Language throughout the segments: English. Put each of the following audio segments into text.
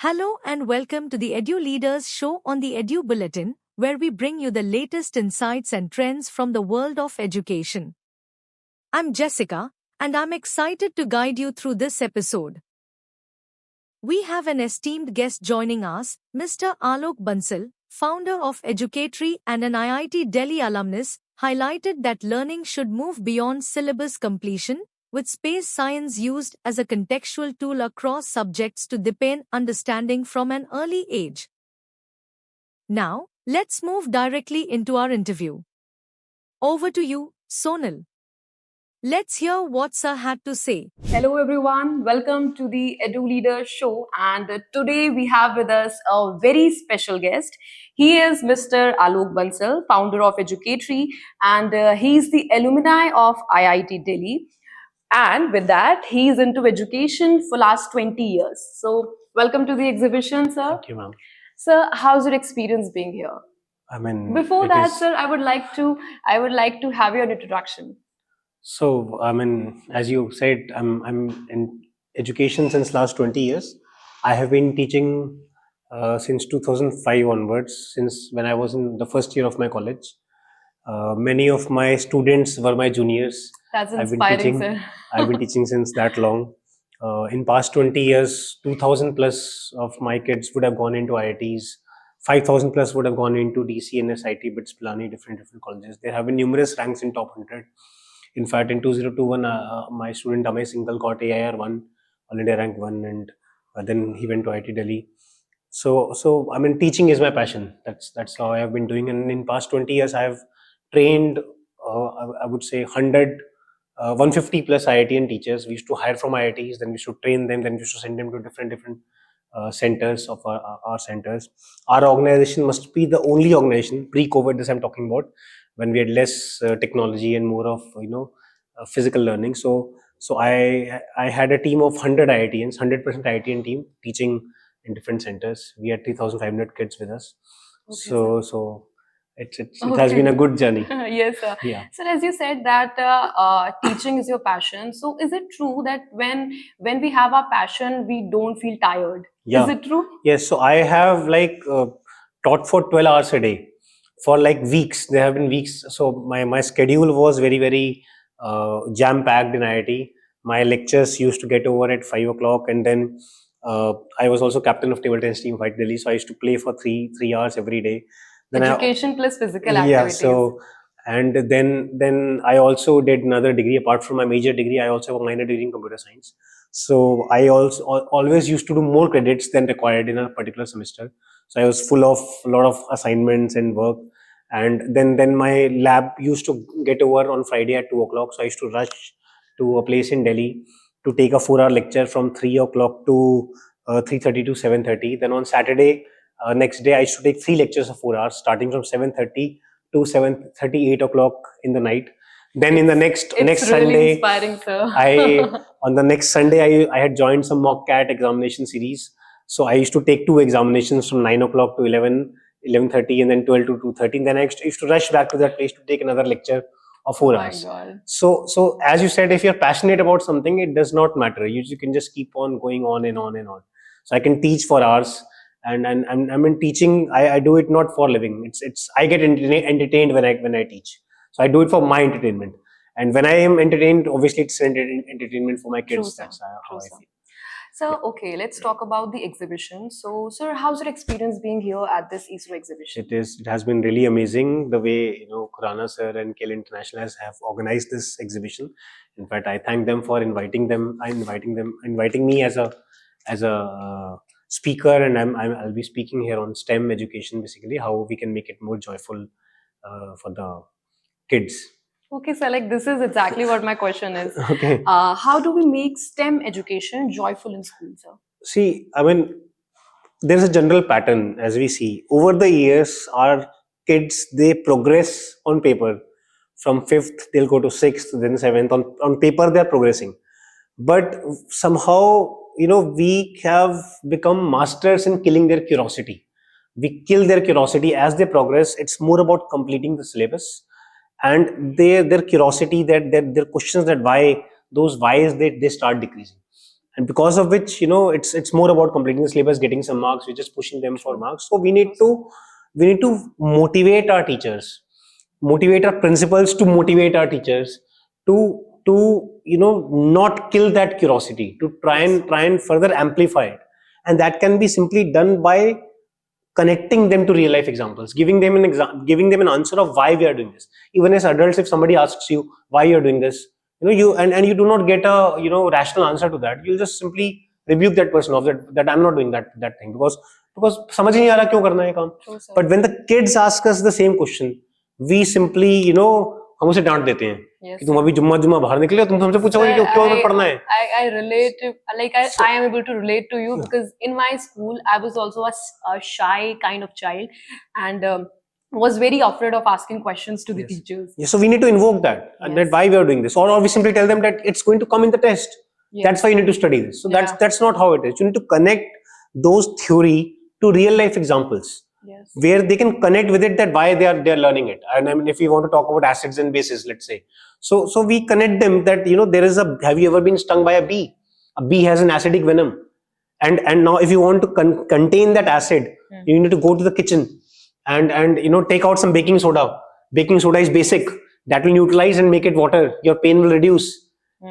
Hello and welcome to the Edu-Leaders Show on the Edu Bulletin, where we bring you the latest insights and trends from the world of education. I'm Jessica, and I'm excited to guide you through this episode. We have an esteemed guest joining us, Mr. Alok Bansal, founder of Educatory and an IIT Delhi alumnus, highlighted that learning should move beyond syllabus completion, with space science used as a contextual tool across subjects to deepen understanding from an early age. Now, let's move directly into our interview. Over to you, Sonal. Let's hear what Sir had to say. Hello everyone, welcome to the Edu-Leaders Show, and today we have with us a very special guest. He is Mr. Alok Bansal, founder of Educatory, and he's the alumni of IIT Delhi. And with that, he's into education for last 20 years. So welcome to the exhibition, sir. Thank you, ma'am. Sir, how's your experience being here? Before that, sir, I would like to have your introduction. So, as you said, I'm in education since last 20 years. I have been teaching since 2005 onwards, since when I was in the first year of my college. Many of my students were my juniors. That's inspiring, sir. I've been teaching since that long. In past 20 years, 2,000 plus of my kids would have gone into IITs. 5,000 plus would have gone into DC and SIT, BITS, Pilani, different colleges. There have been numerous ranks in top 100. In fact, in 2021, my student Amay Singhal got AIR 1, All India rank 1, and then he went to IIT Delhi. So teaching is my passion. That's how I have been doing. And in past 20 years, I have trained, I would say 150 plus IITian teachers. We used to hire from IITs, then we used to train them, then we used to send them to different centers of our centers. Our organization must be the only organization, pre-COVID, this I'm talking about, when we had less technology and more of physical learning. So I had a team of 100 IITians, 100% IITian team teaching in different centers. We had 3,500 kids with us. Okay, so it has been a good journey. Yes, sir. Yeah. So as you said that teaching is your passion. So is it true that when we have our passion, we don't feel tired? Yeah. Is it true? Yes. So I have taught for 12 hours a day for weeks. There have been weeks. So my schedule was very, very jam packed in IIT. My lectures used to get over at 5 o'clock, and then I was also captain of table tennis team of IIT Delhi. So I used to play for three hours every day. Then education plus physical activities. Yeah. So and then I also did another degree apart from my major degree. I also have a minor degree in computer science. So I also always used to do more credits than required in a particular semester. So I was full of a lot of assignments and work. And then my lab used to get over on Friday at 2 o'clock. So I used to rush to a place in Delhi to take a 4-hour lecture from 3 o'clock to 3:30 to 7:30. Then on Saturday, next day, I used to take 3 lectures of 4 hours, starting from 7:30 to 7:30, 8 o'clock in the night. Then in the next really Sunday, inspiring, sir. on the next Sunday, I had joined some mock CAT examination series. So I used to take 2 examinations from 9 o'clock to 11:30, and then 12 to 2:30. And then I used to rush back to that place to take another lecture of 4 hours. My God. So as you said, if you're passionate about something, it does not matter. You can just keep on going on and on and on. So I can teach for hours. And I'm in teaching. I do it not for living. It's I get entertained when I teach. So I do it for my entertainment. And when I am entertained, obviously it's entertainment for my kids. True, That's how I feel. So okay, let's talk about the exhibition. So sir, how's your experience being here at this ISRO exhibition? It has been really amazing the way Khurana sir and KL International have organized this exhibition. In fact, I thank them for inviting me as a speaker, and I'll be speaking here on STEM education, basically how we can make it more joyful for the kids. Okay, so this is exactly what my question is. Okay. How do we make STEM education joyful in school, sir? See, there's a general pattern as we see. Over the years, our kids, they progress on paper. From 5th, they'll go to 6th, then 7th. On paper, they're progressing. But somehow, we have become masters in killing their curiosity. We kill their curiosity as they progress. It's more about completing the syllabus. And their curiosity, their questions, that why, those whys, they start decreasing. and because of which, it's more about completing the syllabus, getting some marks. We're just pushing them for marks. So we need to motivate our teachers, motivate our principals to motivate our teachers to not kill that curiosity, to try and further amplify it. And that can be simply done by connecting them to real life examples, giving them an answer of why we are doing this. Even as adults, if somebody asks you why you're doing this, and you do not get a rational answer to that, you'll just simply rebuke that person of that I'm not doing that thing because समझ ही नहीं आ रहा क्यों करना है काम. True, sir. But when the kids ask us the same question, we simply हम उसे डांट देते हैं Yes, कि तुम sir. अभी जुम्मा भार निकले हो, तुम हमसे पूछोगे Sir, कि क्यों हमें पढ़ना है. I relate, like I am able to relate to you because in my school I was also a shy kind of child and was very afraid of asking questions to the teachers. Yeah, so we need to invoke that, and that why we are doing this, or we simply tell them that it's going to come in the test. Yes. That's why you need to study this. So Yeah. that's not how it is. You need to connect those theory to real life examples. Yes. Where they can connect with it, that why they are learning it. And I mean, if we want to talk about acids and bases, let's say, so we connect them that there is have you ever been stung by a bee? A bee has an acidic venom, and now if you want to contain that acid, you need to go to the kitchen and take out some baking soda. Baking soda is basic, that will neutralize and make it water. Your pain will reduce.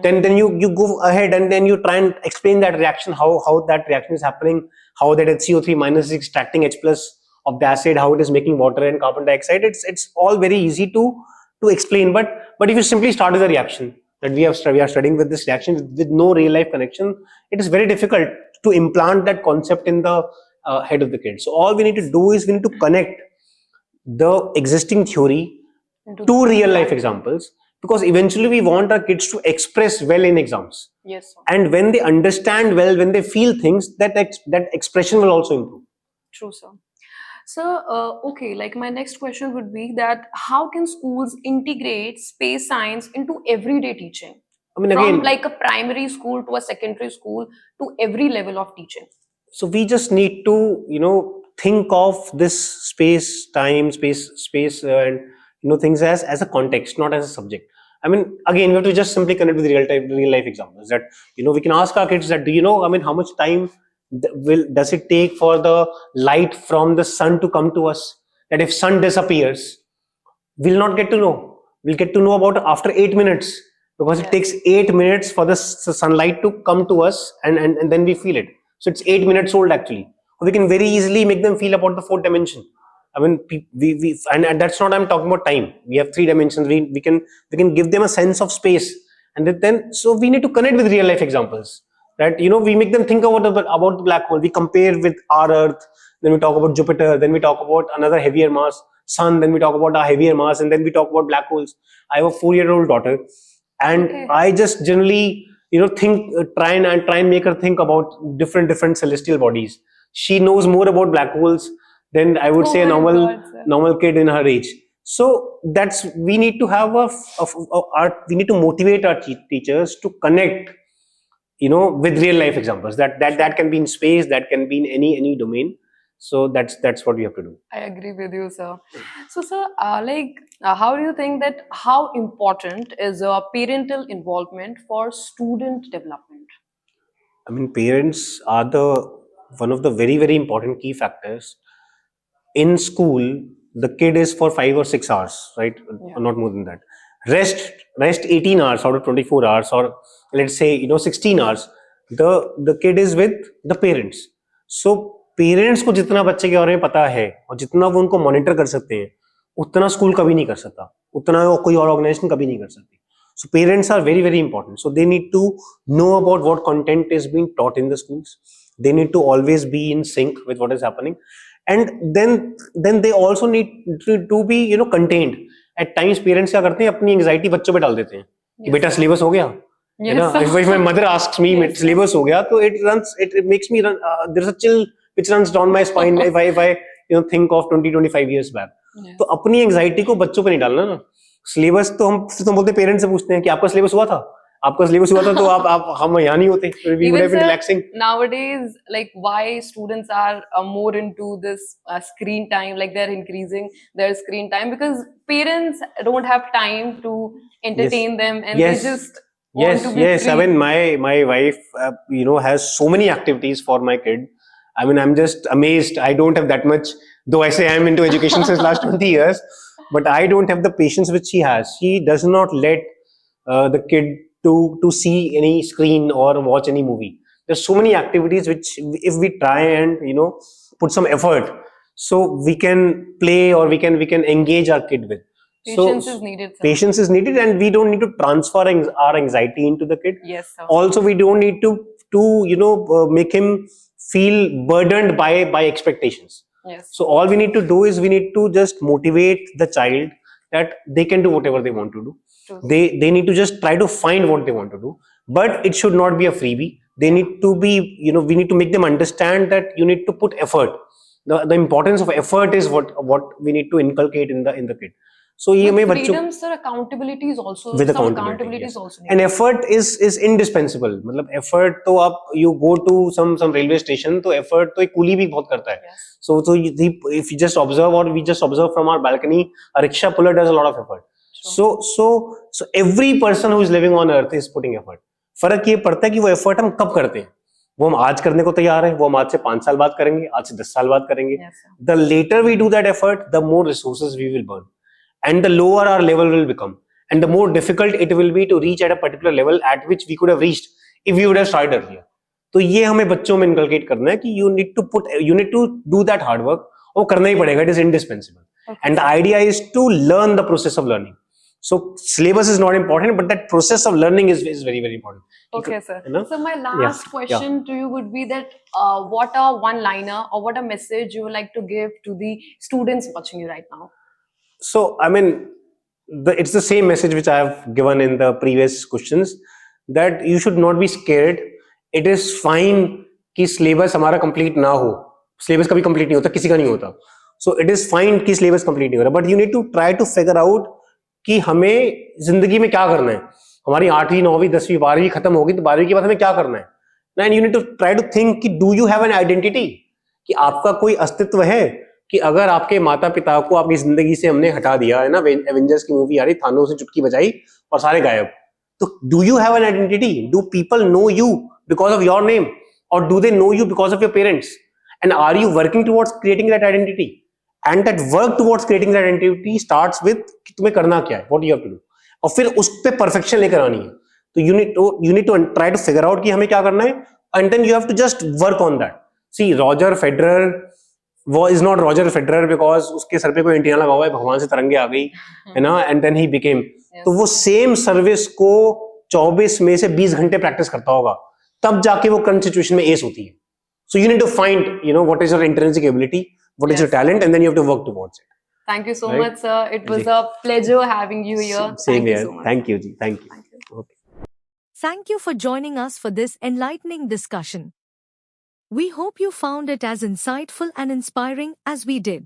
Then you go ahead and then you try and explain that reaction, how that reaction is happening, how that HCO3 minus is extracting H plus of the acid, how it is making water and carbon dioxide. It's all very easy to explain. But if you simply start with a reaction that we are studying with this reaction with no real life connection, it is very difficult to implant that concept in the head of the kid. So all we need to do is we need to connect the existing theory to real life examples, because eventually we want our kids to express well in exams. Yes, sir. And when they understand well, when they feel things, that expression will also improve. True, sir. So, okay, like my next question would be that how can schools integrate space science into everyday teaching? I mean, From again, like a primary school to a secondary school to every level of teaching. so we just need to think of this space and things as a context, not as a subject. I mean, again, we have to just simply connect with real life examples. That we can ask our kids that, I mean, how much time does it take for the light from the sun to come to us? That if sun disappears, we'll not get to know. We'll get to know about after 8 minutes, because it takes 8 minutes for the sunlight to come to us, and then we feel it. So it's 8 minutes old actually. We can very easily make them feel about the fourth dimension. I mean, we and that's not, I'm talking about time. We have 3 dimensions. We can give them a sense of space, and then so we need to connect with real life examples. That we make them think about the black hole. We compare with our Earth. Then we talk about Jupiter. Then we talk about another heavier mass, Sun. Then we talk about our heavier mass, and then we talk about black holes. I have a 4-year-old daughter, and I just generally think try and make her think about different celestial bodies. She knows more about black holes than I would say a normal kid in her age. So we need to have we need to motivate our teachers to connect with real life examples. That can be in space, that can be in any domain. So that's what we have to do. I agree with you, sir. So, sir, how do you think that how important is parental involvement for student development? I mean, parents are one of the very, very important key factors. In school, the kid is for 5 or 6 hours, right? Yeah. Not more than that. Rest 18 hours out of 24 hours, or let's say 16 hours. The kid is with the parents. So parents को जितना बच्चे के बारे में पता है और जितना वो उनको मॉनिटर कर सकते हैं, उतना स्कूल कभी नहीं कर सकता, उतना कोई और ऑर्गेनाइजेशन कभी नहीं कर सकती. So parents are very, very important. So they need to know about what content is being taught in the schools. They need to always be in sync with what is happening, and then they also need to be contained. At times parents क्या करते हैं, अपनी anxiety बच्चों पे डाल देते हैं कि बेटा सिलेबस हो गया. If my mother asks me syllabus हो गया, तो it makes me run. There's a chill which runs down my spine if I think of 20-25 years back. तो अपनी एंग्जाइटी को बच्चों पे नहीं डालना ना. सिलेबस तो हम बोलते पेरेंट्स से पूछते हैं कि आपका सिलेबस हुआ था, तो आप हम यहाँ नहीं होते. We would have been relaxing. Nowadays, like why students are more into this screen time, like they're increasing their screen time because parents don't have time to entertain them, and they just want Yes, to be yes. I free. mean, my wife, has so many activities for my kid. I mean, I'm just amazed. I don't have that much, though I say I'm into education since last 20 years, but I don't have the patience which she has. She does not let the kid to see any screen or watch any movie. There's so many activities which, if we try and put some effort, so we can play or we can engage our kid with. So Patience is needed, sir. patience is needed, and we don't need to transfer our anxiety into the kid. Yes, sir. Also, we don't need to make him feel burdened by expectations. Yes. So all we need to do is we need to just motivate the child that they can do whatever they want to do. True. They need to just try to find what they want to do, but it should not be a freebie. They need to be, we need to make them understand that you need to put effort. The importance of effort is what we need to inculcate in the kid. So ये हमें With बच्चों freedom, sir, accountability is also with some accountability, yes. is also And needed. effort is indispensable. मतलब effort तो आप you go to some railway station तो effort तो एक coolie भी बहुत करता है. Yes. So if you just observe, or we just observe from our balcony, a rickshaw puller does a lot of effort. Sure. So every person who is living on earth is putting effort. फर्क ये पड़ता है कि वो effort हम कब करते हैं. वो हम आज करने को तैयार हैं, वो हम आज से 5 साल बाद करेंगे, आज से 10 साल बाद करेंगे. Yes, sir. The later we do that effort, the more resources we will burn, and the lower our level will become, and the more difficult it will be to reach at a particular level at which we could have reached if we would have started earlier. तो ये हमें बच्चों में inculcate करना है कि you need to do that hard work. वो करना ही पड़ेगा, it is indispensable. Okay. And the idea is to learn the process of learning. So syllabus is not important, but that process of learning is very, very important. Okay, sir. You know? So my last question to you would be that what a one-liner or what a message you would like to give to the students watching you right now? So, I mean, it's the same message which I have given in the previous questions, that you should not be scared. It is fine कि syllabus हमारा complete ना हो. Syllabus कभी complete नहीं होता, किसी का नहीं होता. So it is fine कि syllabus complete नहीं हो रहा, but you need to try to figure out कि हमें जिंदगी में क्या करना है. हमारी 8वीं 9वीं 10वीं 12वीं खत्म होगी तो 12वीं के बाद हमें क्या करना है. And you need to try to think कि do you have an identity, कि आपका कोई अस्तित्व है, कि अगर आपके माता पिता को आपकी जिंदगी से हमने हटा दिया है ना, एवेंजर्स की मूवी आ रही, थानोस से चुटकी बजाई और सारे गायब, तो do you have an identity? Do people know you because of your name, और do they know you because of your parents? And are you working towards creating that identity? And that work towards creating that identity starts with कि तुम्हें करना क्या है, what you have to do, और फिर उस पे परफेक्शन लेकर आनी है. तो you need to try to figure out कि हमें क्या करना है, and then you have to just work on that. See Roger Federer वो is not Roger Federer because उसके सर पे कोई एंटीना लगा हुआ है, भगवान से तरंगे आ गई है ना, एंड देन ही बिकेम. तो वो सेम सर्विस को 24 में से 20 घंटे प्रैक्टिस करता होगा, तब जाके वो करंट सिचुएशन में एस होती है. So you need to find what is your intrinsic ability, what is your talent, and then you have to work towards it. Thank you so much, sir. It was a pleasure having you here. Same here. So much. Thank you, ji. Thank you. Okay. Thank you for joining us for this enlightening discussion. We hope you found it as insightful and inspiring as we did.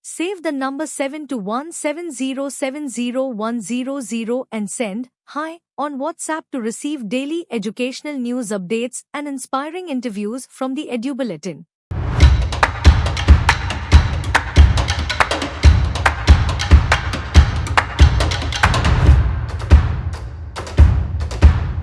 Save the number 72170701000 and send "Hi" on WhatsApp to receive daily educational news updates and inspiring interviews from the Edu Bulletin.